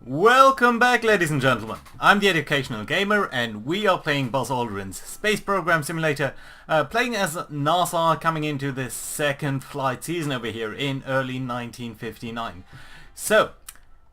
Welcome back, ladies and gentlemen. I'm the Educational Gamer and we are playing Buzz Aldrin's Space Program Simulator, playing as NASA coming into the second flight season over here in early 1959. So,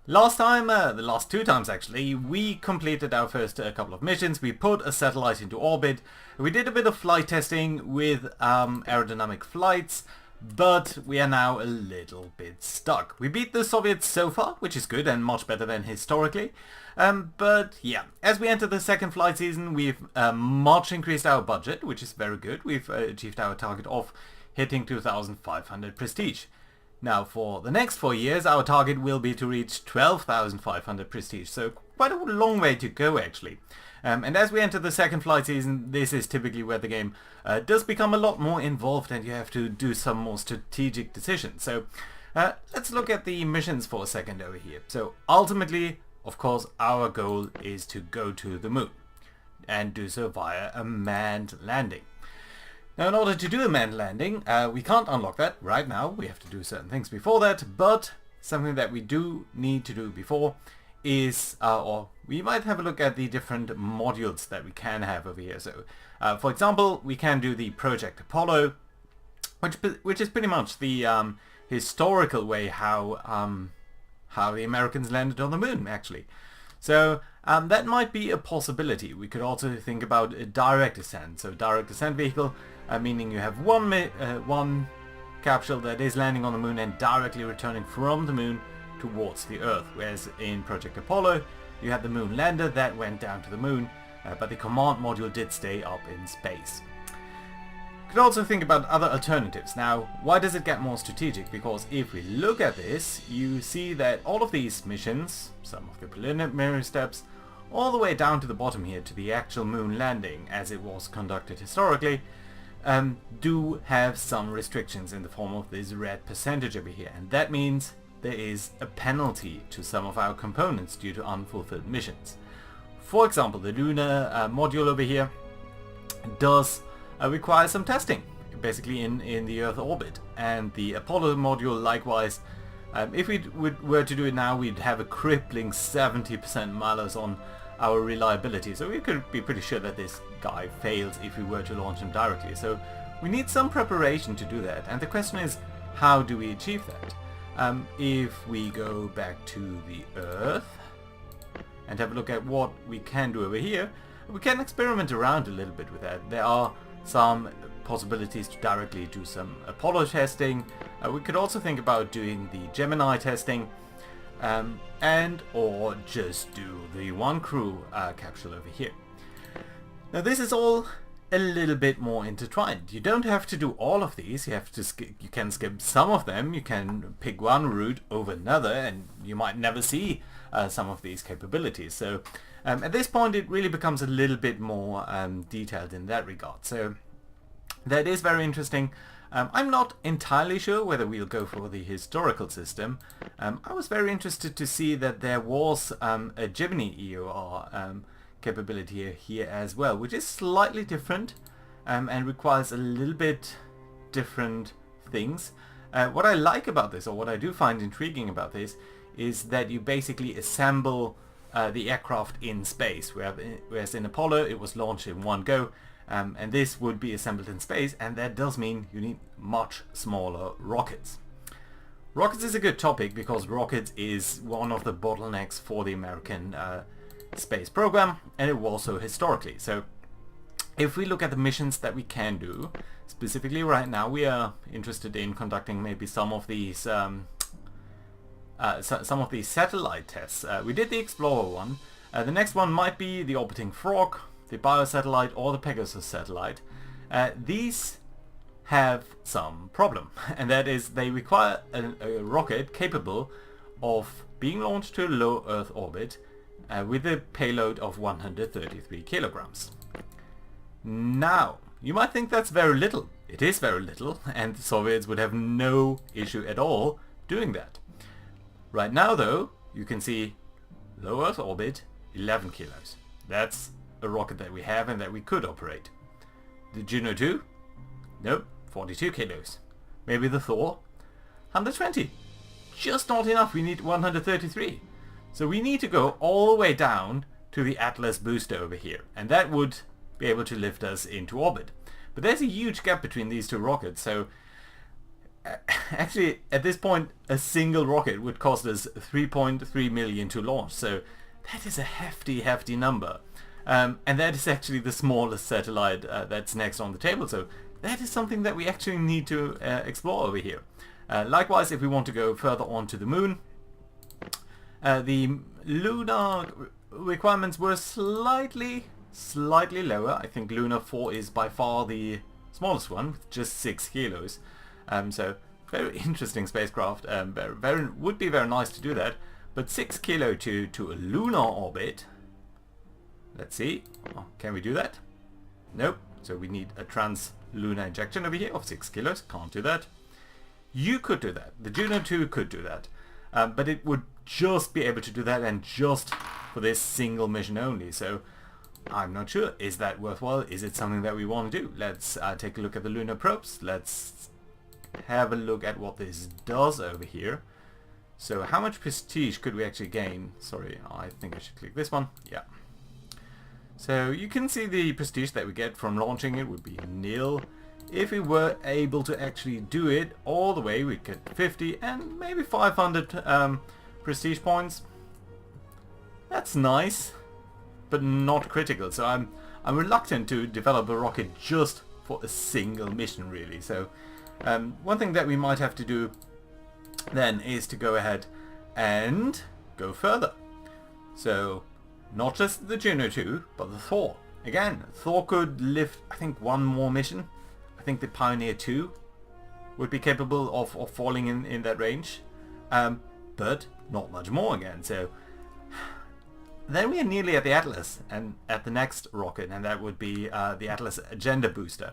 last time, the last two times actually, we completed our first couple of missions. We put a satellite into orbit. We did a bit of flight testing with aerodynamic flights. But we are now a little bit stuck. We beat the Soviets so far, which is good and much better than historically. But yeah, as we enter the second flight season, we've much increased our budget, which is very good. We've achieved our target of hitting 2,500 prestige. Now for the next 4 years, our target will be to reach 12,500 prestige. So quite a long way to go actually. And as we enter the second flight season, this is typically where the game does become a lot more involved and you have to do some more strategic decisions. So let's look at the missions for a second over here. So ultimately, of course, our goal is to go to the moon and do so via a manned landing. Now in order to do a manned landing, we can't unlock that right now. We have to do certain things before that, but something that we do need to do before is, or we might have a look at the different modules that we can have over here. So, for example, we can do the Project Apollo, which is pretty much the historical way how the Americans landed on the moon, actually. So that might be a possibility. We could also think about a direct ascent. So direct ascent vehicle, meaning you have one capsule that is landing on the moon and directly returning from the moon towards the Earth, whereas in Project Apollo you had the moon lander that went down to the moon, but the command module did stay up in space. You could also think about other alternatives. Now, why does it get more strategic? Because if we look at this, you see that all of these missions, some of the preliminary steps, all the way down to the bottom here to the actual moon landing as it was conducted historically, do have some restrictions in the form of this red percentage over here, and that means there is a penalty to some of our components due to unfulfilled missions. For example, the lunar module over here does require some testing, basically in the Earth orbit, and the Apollo module likewise. If we were to do it now, we'd have a crippling 70% malus on our reliability, so we could be pretty sure that this guy fails if we were to launch him directly. So we need some preparation to do that, and the question is, how do we achieve that? If we go back to the Earth and have a look at what we can do over here, we can experiment around a little bit with that. There are some possibilities to directly do some Apollo testing. We could also think about doing the Gemini testing, and or just do the one crew capsule over here. Now this is all a little bit more intertwined. You don't have to do all of these. You can skip some of them. You can pick one route over another, and you might never see some of these capabilities. So at this point it really becomes a little bit more detailed in that regard. So that is very interesting. I'm not entirely sure whether we'll go for the historical system. I was very interested to see that there was a Gemini EOR capability here as well, which is slightly different and requires a little bit different things. What I like about this, or what I do find intriguing about this, is that you basically assemble the aircraft in space, whereas in Apollo it was launched in one go, and this would be assembled in space, and that does mean you need much smaller rockets. Rockets is a good topic because rockets is one of the bottlenecks for the American space program, and it was so historically. So if we look at the missions that we can do, specifically right now we are interested in conducting maybe some of these satellite tests. We did the Explorer one. The next one might be the Orbiting Frog, the Biosatellite, or the Pegasus satellite. These have some problem, and that is they require a rocket capable of being launched to a low Earth orbit with a payload of 133 kilograms. Now, you might think that's very little. It is very little, and the Soviets would have no issue at all doing that. Right now though, you can see low Earth orbit, 11 kilos. That's a rocket that we have and that we could operate. The Juno 2? Nope, 42 kilos. Maybe the Thor? 120. Just not enough, we need 133. So we need to go all the way down to the Atlas booster over here, and that would be able to lift us into orbit. But there's a huge gap between these two rockets, so actually at this point a single rocket would cost us 3.3 million to launch, so that is a hefty number. And that is actually the smallest satellite that's next on the table, so that is something that we actually need to explore over here. Likewise, if we want to go further on to the moon, the lunar requirements were slightly lower. I think Luna 4 is by far the smallest one, with just 6 kilos. So very interesting spacecraft. Would be very nice to do that. But 6 kilo to a lunar orbit. Let's see. Oh, can we do that? Nope. So we need a trans-lunar injection over here of 6 kilos. Can't do that. You could do that. The Juno 2 could do that. But it would just be able to do that, and just for this single mission only. So I'm not sure. Is that worthwhile? Is it something that we want to do? Let's take a look at the lunar probes. Let's have a look at what this does over here. So how much prestige could we actually gain? Sorry, I think I should click this one. Yeah. So you can see the prestige that we get from launching it would be nil. If we were able to actually do it all the way, we'd get 50 and maybe 500 prestige points. That's nice, but not critical. So I'm reluctant to develop a rocket just for a single mission, really. So one thing that we might have to do then is to go ahead and go further. So not just the Juno 2, but the Thor. Again, Thor could lift, I think, one more mission. I think the Pioneer 2 would be capable of falling in that range. But not much more again. So then we are nearly at the Atlas and at the next rocket, and that would be the Atlas Agenda booster.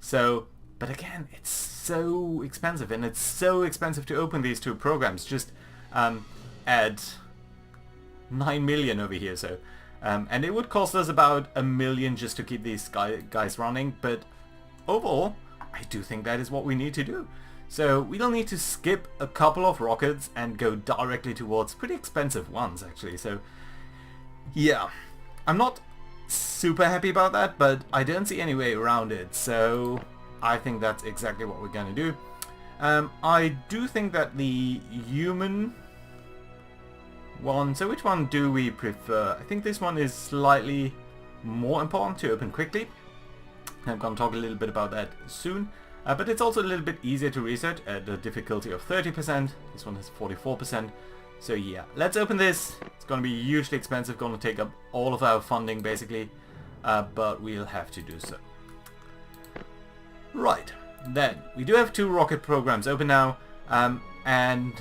So, but again, it's so expensive, and it's so expensive to open these two programs. Just add 9 million over here. So, and it would cost us about 1 million just to keep these guys running. But overall, I do think that is what we need to do. So we'll need to skip a couple of rockets and go directly towards pretty expensive ones, actually. So yeah, I'm not super happy about that, but I don't see any way around it. So I think that's exactly what we're going to do. I do think that the human one, so which one do we prefer? I think this one is slightly more important to open quickly. I'm going to talk a little bit about that soon. But it's also a little bit easier to research at a difficulty of 30%. This one has 44%. So yeah, let's open this. It's going to be hugely expensive, going to take up all of our funding basically. But we'll have to do so. Right, then we do have 2 rocket programs open now. And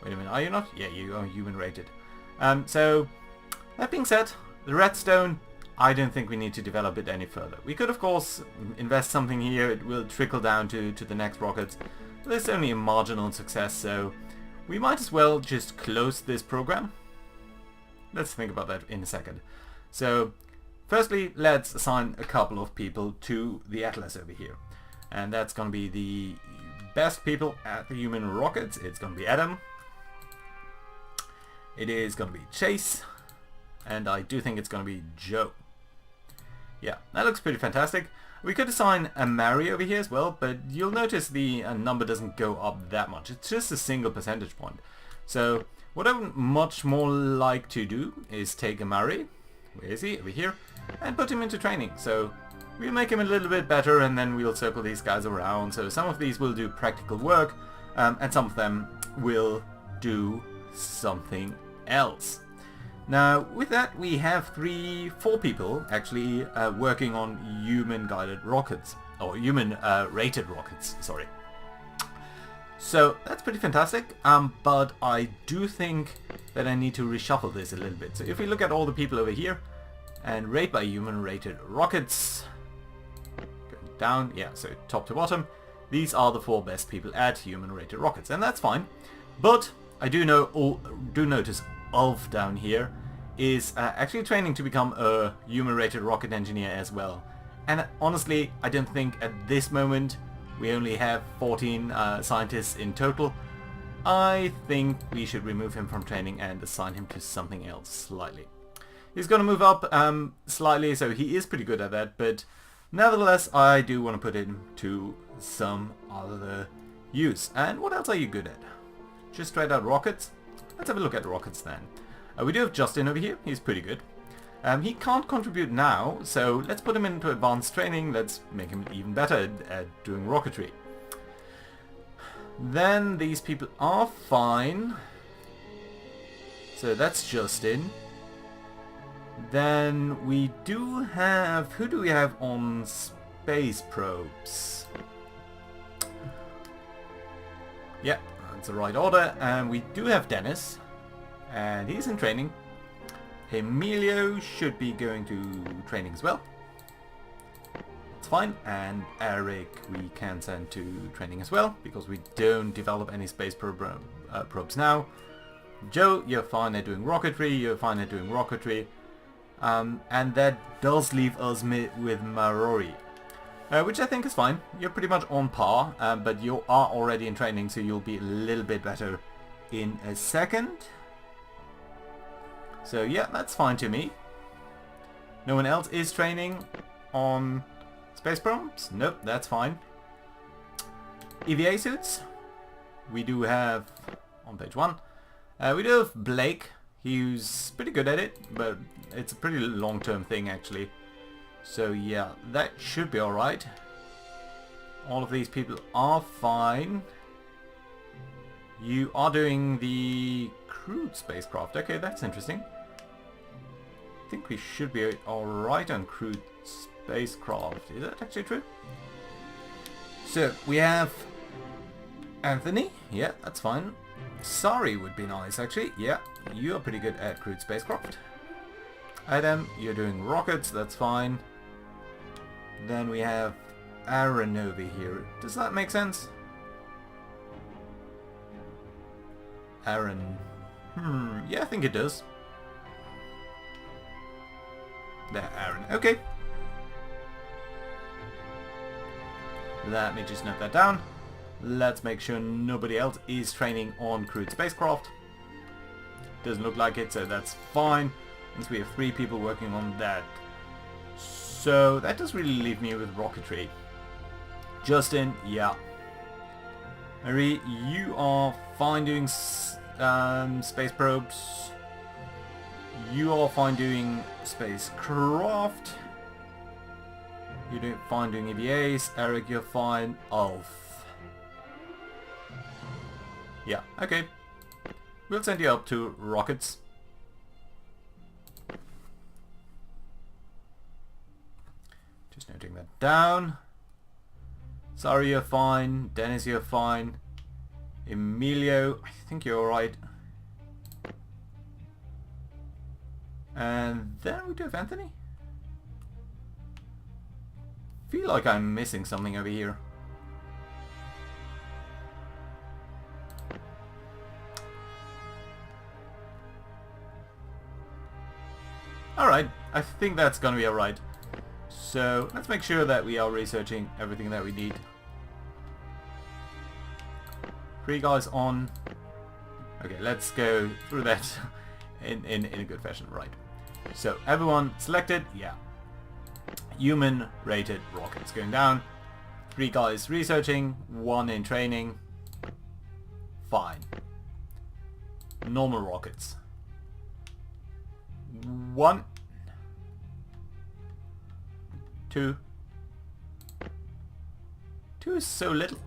wait a minute, are you not? Yeah, you are human rated. So that being said, the Redstone, I don't think we need to develop it any further. We could of course invest something here, it will trickle down to the next rockets. But it's only a marginal success, so we might as well just close this program. Let's think about that in a second. So firstly, let's assign a couple of people to the Atlas over here. And that's going to be the best people at the human rockets. It's going to be Adam. It is going to be Chase. And I do think it's going to be Joe. Yeah, that looks pretty fantastic. We could assign a Mary over here as well, but you'll notice the number doesn't go up that much. It's just a single percentage point. So what I would much more like to do is take a Mary, where is he? Over here, and put him into training. So we'll make him a little bit better, and then we'll circle these guys around. So some of these will do practical work, and some of them will do something else. Now, with that, we have 4 people actually working on human-guided rockets, or human-rated rockets, sorry. So that's pretty fantastic, but I do think that I need to reshuffle this a little bit. So if we look at all the people over here, and rate by human-rated rockets, going down, yeah, so top to bottom, these are the 4 best people at human-rated rockets, and that's fine. But I do notice Ulf down here is actually training to become a human-rated rocket engineer as well. And honestly, I don't think at this moment we only have 14 scientists in total. I think we should remove him from training and assign him to something else slightly. He's going to move up slightly, so he is pretty good at that, but nevertheless I do want to put him to some other use. And what else are you good at? Just straight out rockets? Let's have a look at rockets then. We do have Justin over here, he's pretty good. He can't contribute now, so let's put him into advanced training, let's make him even better at doing rocketry. Then these people are fine. So that's Justin. Then we do have... Who do we have on space probes? Yeah, that's the right order. And we do have Dennis. And he's in training. Emilio should be going to training as well. That's fine. And Eric we can send to training as well, because we don't develop any space probes now. Joe, you're fine at doing rocketry. You're fine at doing rocketry. And that does leave us with Marori, which I think is fine. You're pretty much on par, but you are already in training, so you'll be a little bit better in a second. So yeah, that's fine to me. No one else is training on space probes? Nope, that's fine. EVA suits? We do have, on page 1, we do have Blake. He's pretty good at it, but it's a pretty long-term thing actually. So yeah, that should be alright. All of these people are fine. You are doing the crewed spacecraft. Okay, that's interesting. I think we should be alright on crewed spacecraft. Is that actually true? So, we have Anthony. Yeah, that's fine. Sari would be nice actually. Yeah, you are pretty good at crewed spacecraft. Adam, you're doing rockets, that's fine. Then we have Aaron over here. Does that make sense? Aaron. Yeah, I think it does. There, Aaron. Okay. Let me just note that down. Let's make sure nobody else is training on crewed spacecraft. Doesn't look like it, so that's fine. Since we have 3 people working on that. So that does really leave me with rocketry. Justin, yeah. Marie, you are fine doing space probes. You are fine doing spacecraft. You're doing fine doing EVAs. Eric, you're fine. Ulf. Yeah, okay. We'll send you up to rockets. Just noting that down. Sorry, you're fine. Dennis, you're fine. Emilio, I think you're alright. And then we do have Anthony. Feel like I'm missing something over here. Alright, I think that's gonna be alright. So let's make sure that we are researching everything that we need. 3 guys on. Okay, let's go through that in a good fashion, right. So everyone selected, yeah. Human rated rockets going down. 3 guys researching, 1 in training. Fine. Normal rockets. 1, 2. 2 is so little.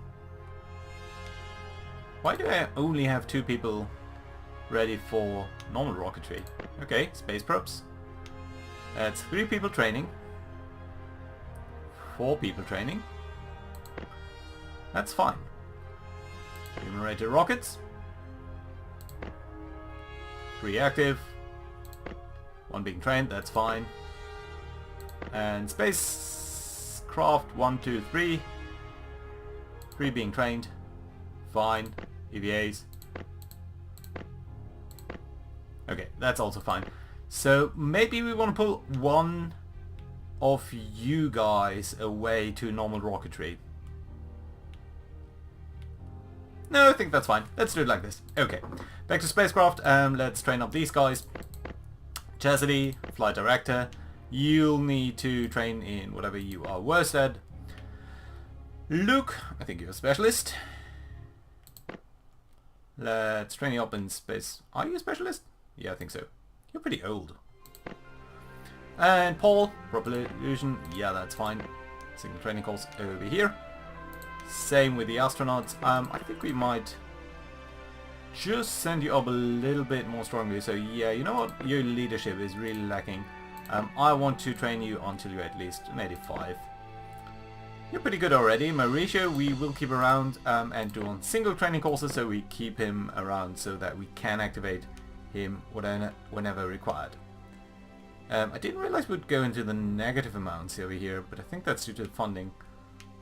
Why do I only have 2 people ready for normal rocketry? Okay, space probes. That's 3 people training. 4 people training. That's fine. Human rated rockets. 3 active. 1 being trained, that's fine. And spacecraft 1, 2, 3. 3 being trained. Fine. EVAs. Okay, that's also fine. So maybe we want to pull 1 of you guys away to normal rocketry. No, I think that's fine. Let's do it like this. Okay, back to spacecraft. Let's train up these guys. Chastity, flight director. You'll need to train in whatever you are worst at. Luke, I think you're a specialist. Let's train you up in space. Are you a specialist? Yeah, I think so. You're pretty old. And Paul, propulsion. Yeah, that's fine. Single training course over here. Same with the astronauts. I think we might just send you up a little bit more strongly. So yeah, you know what? Your leadership is really lacking. I want to train you until you're at least an 85. You're pretty good already. Mauricio we will keep around and do on single training courses, so we keep him around so that we can activate him whenever required. I didn't realize we'd go into the negative amounts over here, but I think that's due to funding.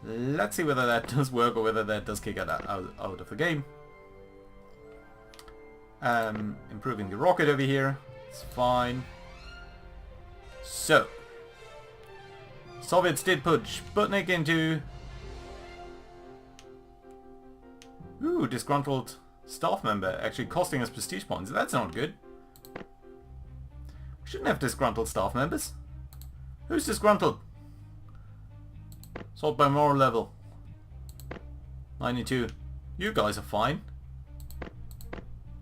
Let's see whether that does work or whether that does kick it out of the game. Improving the rocket over here. It's fine. So, Soviets did put Sputnik into... Ooh, disgruntled staff member, actually costing us prestige points. That's not good. We shouldn't have disgruntled staff members. Who's disgruntled? Sort by moral level. 92. You guys are fine.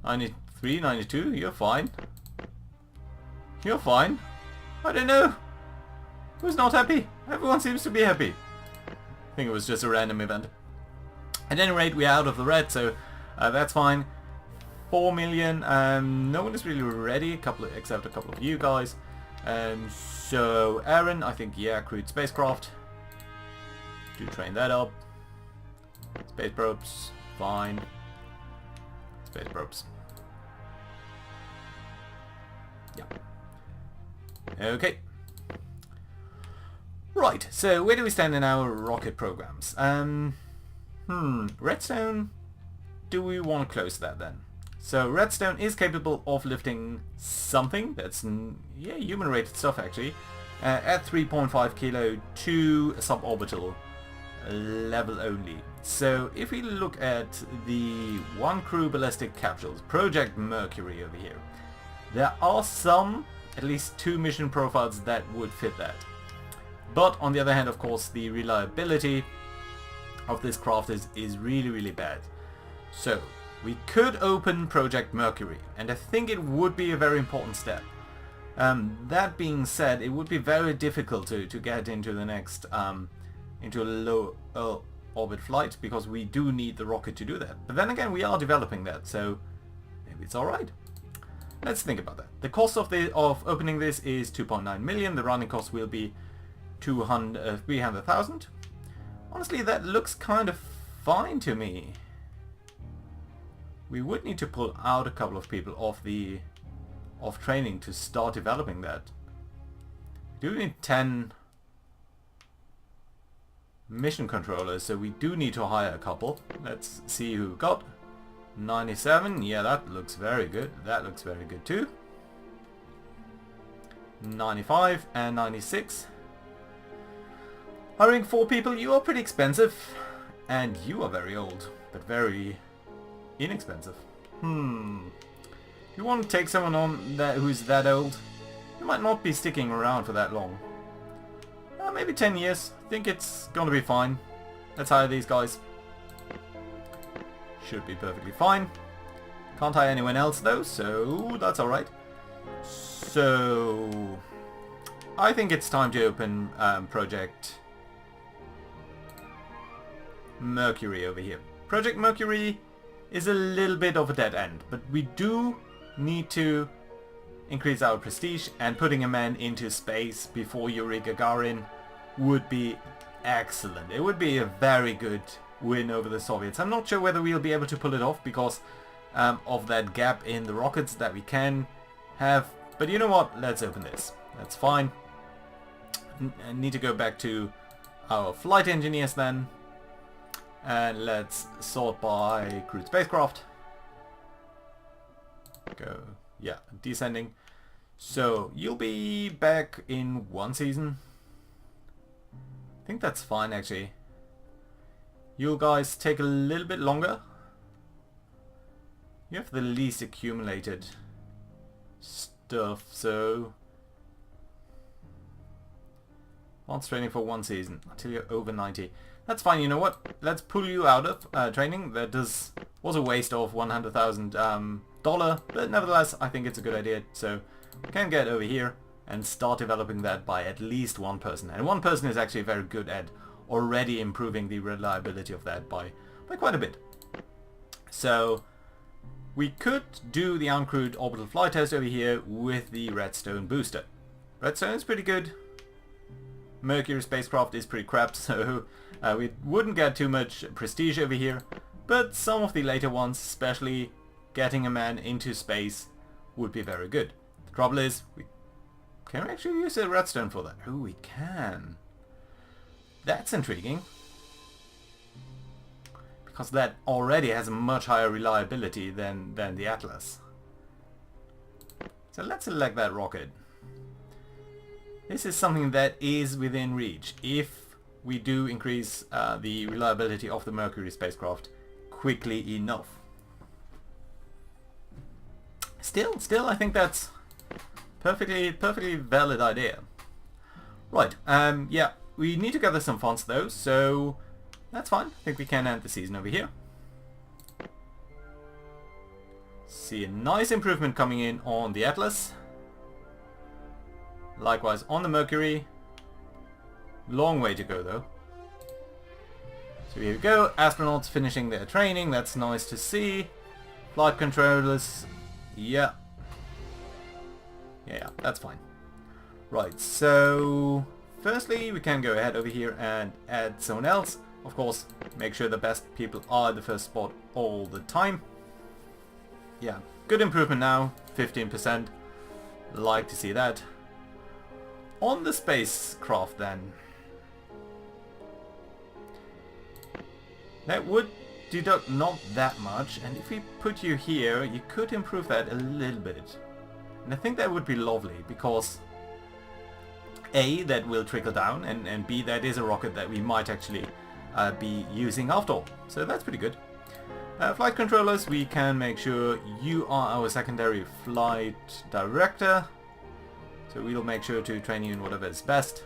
93, 92, you're fine. You're fine. I don't know. Who's not happy? Everyone seems to be happy. I think it was just a random event. At any rate, we're out of the red, so that's fine. 4 million. No one is really ready, except a couple of you guys. So Aaron, I think, yeah, crewed spacecraft. Do train that up. Space probes, fine. Space probes. Yeah. Okay. Right, so where do we stand in our rocket programs? Redstone, do we want to close that then? So Redstone is capable of lifting something that's, yeah, human rated stuff actually, at 3.5 kilo to suborbital level only. So if we look at the one crew ballistic capsules, Project Mercury over here, there are some, at least 2 mission profiles that would fit that. But on the other hand, of course, the reliability of this craft is really, really bad. So we could open Project Mercury, and I think it would be a very important step. That being said, it would be very difficult to get into the next, into a low orbit flight, because we do need the rocket to do that. But then again, we are developing that, so maybe it's alright. Let's think about that. The cost of opening this is 2.9 million. The running cost will be 300,000. Honestly, that looks kind of fine to me. We would need to pull out a couple of people off training to start developing that. We do need 10 mission controllers, so we do need to hire a couple. Let's see who we got. 97, yeah, that looks very good. That looks very good too. 95 and 96. Hiring 4 people, you are pretty expensive. And you are very old, but very inexpensive. You want to take someone on who's that old? You might not be sticking around for that long. Maybe 10 years. I think it's gonna be fine. Let's hire these guys. Should be perfectly fine. Can't hire anyone else though, so that's alright. So I think it's time to open Project Mercury over here. Project Mercury is a little bit of a dead end, but we do need to increase our prestige, and putting a man into space before Yuri Gagarin would be excellent. It would be a very good win over the Soviets. I'm not sure whether we'll be able to pull it off because of that gap in the rockets that we can have, but you know what, let's open this. That's fine. I need to go back to our flight engineers then, and let's sort by crewed spacecraft. Go, yeah, descending. So you'll be back in 1 season. I think that's fine actually. You guys take a little bit longer. You have the least accumulated stuff, so... Advanced training for 1 season, until you're over 90. That's fine, you know what? Let's pull you out of training. That was a waste of $100,000, but nevertheless, I think it's a good idea. So, we can get over here and start developing that by at least one person. And one person is actually very good at already improving the reliability of that by quite a bit. So, we could do the uncrewed orbital flight test over here with the Redstone booster. Redstone is pretty good. Mercury spacecraft is pretty crap, so we wouldn't get too much prestige over here. But some of the later ones, especially getting a man into space, would be very good. The trouble is, can we actually use a Redstone for that? Oh, we can. That's intriguing. Because that already has a much higher reliability than the Atlas. So let's select that rocket. This is something that is within reach if we do increase the reliability of the Mercury spacecraft quickly enough. Still, I think that's perfectly valid idea. Right, yeah, we need to gather some funds though, so that's fine. I think we can end the season over here. See a nice improvement coming in on the Atlas. Likewise on the Mercury. Long way to go though. So here we go, astronauts finishing their training, that's nice to see. Flight controllers, yeah, that's fine. Right, so firstly we can go ahead over here and add someone else. Of course, make sure the best people are at the first spot all the time. Yeah, good improvement now, 15%. Like to see that. On the spacecraft then, that would deduct not that much, and if we put you here, you could improve that a little bit. And I think that would be lovely, because A, that will trickle down, and B, that is a rocket that we might actually be using after all. So that's pretty good. Flight controllers, we can make sure you are our secondary flight director. So we'll make sure to train you in whatever is best.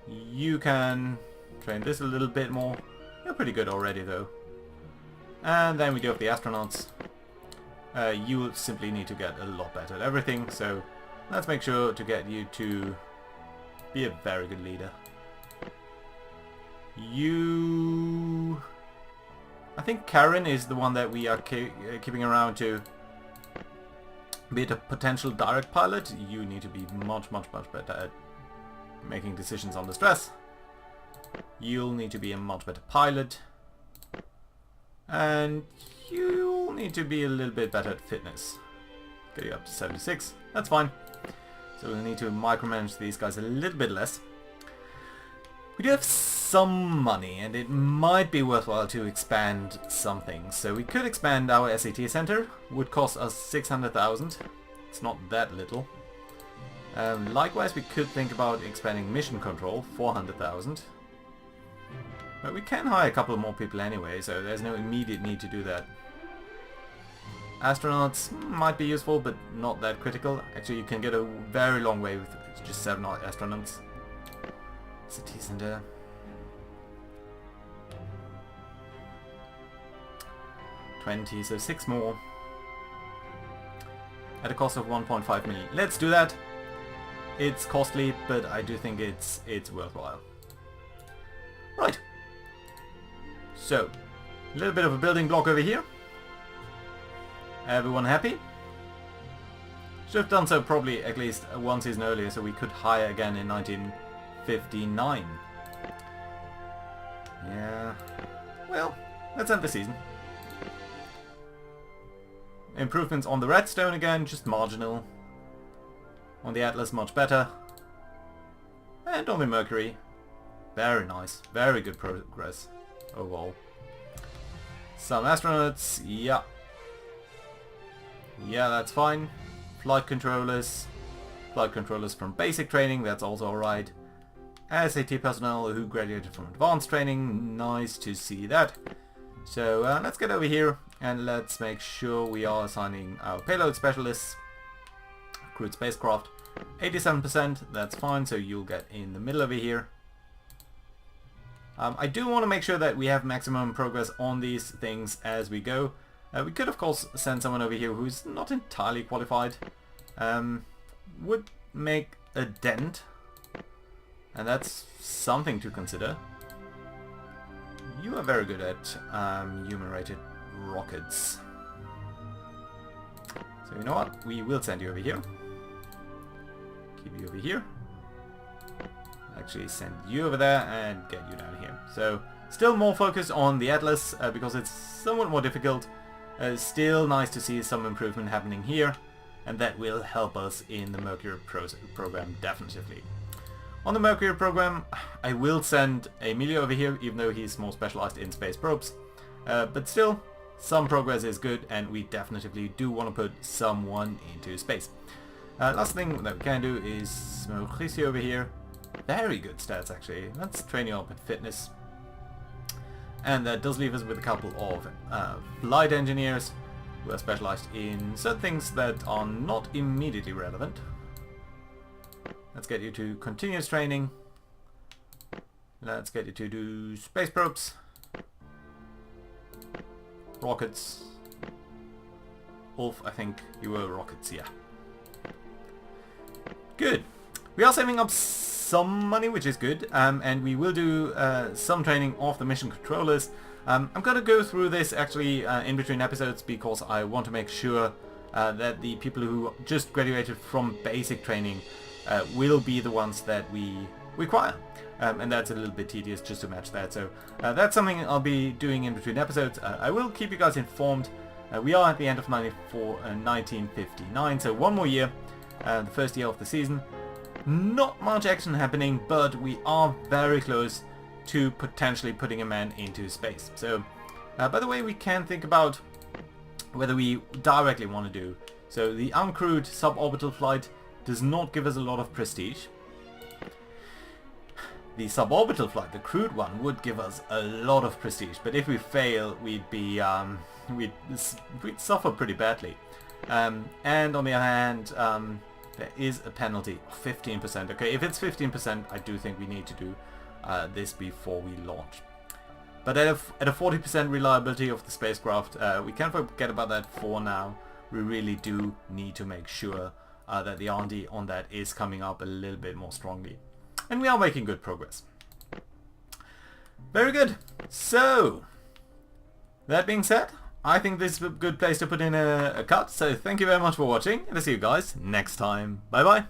You can train this a little bit more. You're pretty good already though. And then we do have the astronauts. You will simply need to get a lot better at everything, so let's make sure to get you to be a very good leader. I think Karen is the one that we are keeping around to be a potential direct pilot. You need to be much better at making decisions under stress. You'll need to be a much better pilot. And you'll need to be a little bit better at fitness. Get you up to 76. That's fine. So we'll need to micromanage these guys a little bit less. We do have some money, and it might be worthwhile to expand something. So we could expand our SAT center. Would cost us 600,000. It's not that little. Likewise, we could think about expanding mission control, 400,000. But we can hire a couple more people anyway, so there's no immediate need to do that. Astronauts might be useful, but not that critical. Actually, you can get a very long way with just 7 astronauts. SAT center. 20, so 6 more. At a cost of 1.5 million. Let's do that. It's costly, but I do think it's worthwhile. Right. So, a little bit of a building block over here. Everyone happy? Should have done so probably at least 1 season earlier, so we could hire again in 1959. Yeah. Well, let's end the season. Improvements on the Redstone again, just marginal. On the Atlas, much better. And on the Mercury, very nice. Very good progress overall. Some astronauts, yeah. Yeah, that's fine. Flight controllers from basic training, that's also alright. SAT personnel who graduated from advanced training, nice to see that. So let's get over here And let's make sure we are assigning our payload specialists. Crewed spacecraft, 87%, that's fine, so you'll get in the middle over here. I do want to make sure that we have maximum progress on these things as we go. We could of course send someone over here who's not entirely qualified. Would make a dent, and that's something to consider. You are very good at human-rated rockets. So you know what? We will send you over here. Keep you over here. Actually send you over there and get you down here. So still more focus on the Atlas because it's somewhat more difficult. Still nice to see some improvement happening here, and that will help us in the Mercury program definitively. On the Mercury program, I will send Emilio over here, even though he's more specialized in space probes. But still, some progress is good, and we definitively do want to put someone into space. Last thing that we can do is Mauricio over here. Very good stats actually. Let's train you up in fitness. And that does leave us with a couple of flight engineers who are specialized in certain things that are not immediately relevant. Let's get you to continuous training. Let's get you to do space probes. Rockets. Ulf, I think you were rockets, yeah. Good. We are saving up some money, which is good, and we will do some training of the mission controllers. I'm going to go through this actually in between episodes because I want to make sure that the people who just graduated from basic training will be the ones that we require. And that's a little bit tedious just to match that. So that's something I'll be doing in between episodes. I will keep you guys informed. We are at the end of 1959, so one more year, the first year of the season. Not much action happening, but we are very close to potentially putting a man into space. So, by the way, we can think about whether we directly want to do. So the uncrewed suborbital flight does not give us a lot of prestige. The suborbital flight, the crewed one, would give us a lot of prestige, but if we fail, we'd suffer pretty badly. And on the other hand, there is a penalty of 15%. Okay, if it's 15%, I do think we need to do this before we launch. But at a 40% reliability of the spacecraft, we can't forget about that for now. We really do need to make sure that the R&D on that is coming up a little bit more strongly. And we are making good progress. Very good. So, that being said, I think this is a good place to put in a cut. So thank you very much for watching, and I'll see you guys next time. Bye bye.